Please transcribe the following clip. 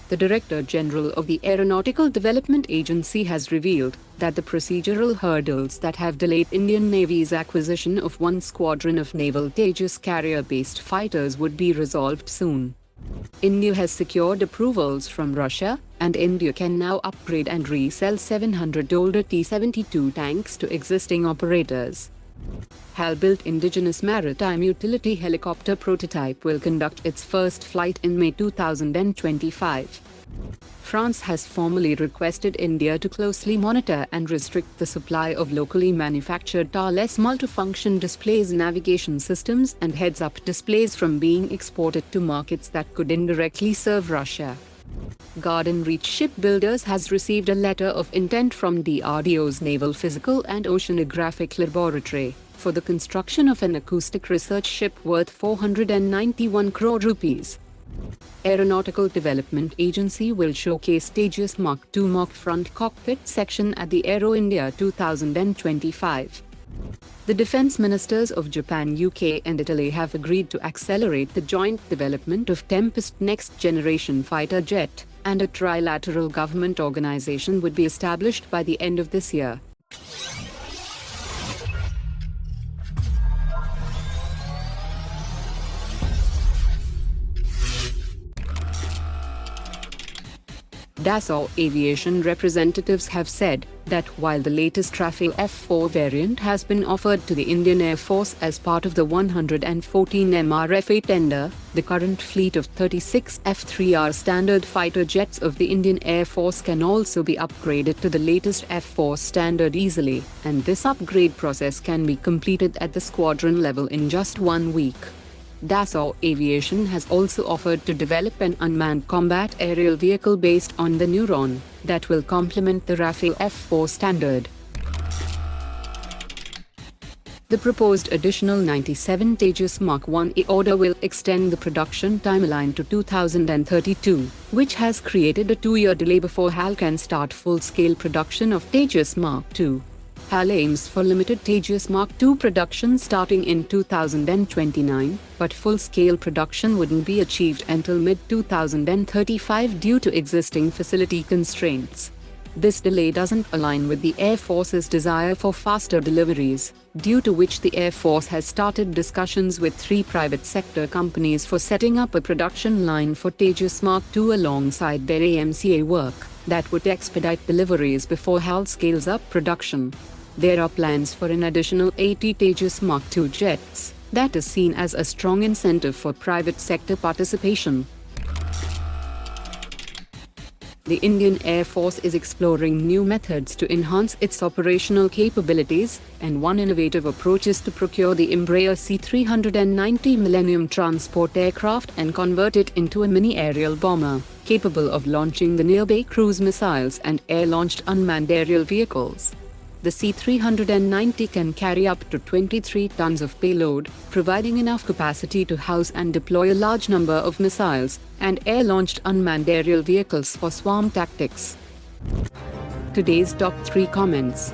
The Director General of the Aeronautical Development Agency has revealed that the procedural hurdles that have delayed Indian Navy's acquisition of one squadron of Naval Tejas carrier-based fighters would be resolved soon. India has secured approvals from Russia, and India can now upgrade and resell 700 older T-72 tanks to existing operators. HAL-built indigenous maritime utility helicopter prototype will conduct its first flight in May 2025. France has formally requested India to closely monitor and restrict the supply of locally manufactured TAL-S multifunction displays, navigation systems and heads-up displays from being exported to markets that could indirectly serve Russia. Reach Shipbuilders has received a letter of intent from DRDO's Naval Physical and Oceanographic Laboratory for the construction of an acoustic research ship worth 491 crore rupees. Aeronautical Development Agency will showcase Tejas MK2 mock front cockpit section at the Aero India 2025. The defense ministers of Japan, UK and Italy have agreed to accelerate the joint development of Tempest next-generation fighter jet, and a trilateral government organization would be established by the end of this year. Dassault aviation representatives have said that while the latest Rafale F4 variant has been offered to the Indian Air Force as part of the 114 MRFA tender, the current fleet of 36 F3R standard fighter jets of the Indian Air Force can also be upgraded to the latest F4 standard easily, and this upgrade process can be completed at the squadron level in just 1 week. Dassault Aviation has also offered to develop an unmanned combat aerial vehicle based on the Neuron that will complement the Rafale F4 standard. The proposed additional 97 Tejas Mk1A order will extend the production timeline to 2032, which has created a 2-year delay before HAL can start full-scale production of Tejas Mk2. HAL aims for limited Tejas Mk2 production starting in 2029, but full-scale production wouldn't be achieved until mid-2035 due to existing facility constraints. This delay doesn't align with the Air Force's desire for faster deliveries, due to which the Air Force has started discussions with 3 private sector companies for setting up a production line for Tejas Mk2 alongside their AMCA work that would expedite deliveries before HAL scales up production. There are plans for an additional 80 Tejas Mk2 jets. That is seen as a strong incentive for private sector participation. The Indian Air Force is exploring new methods to enhance its operational capabilities, and one innovative approach is to procure the Embraer C-390 Millennium transport aircraft and convert it into a mini aerial bomber, capable of launching the near-bay cruise missiles and air-launched unmanned aerial vehicles. The C-390 can carry up to 23 tons of payload, providing enough capacity to house and deploy a large number of missiles and air-launched unmanned aerial vehicles for swarm tactics. Today's top 3 comments.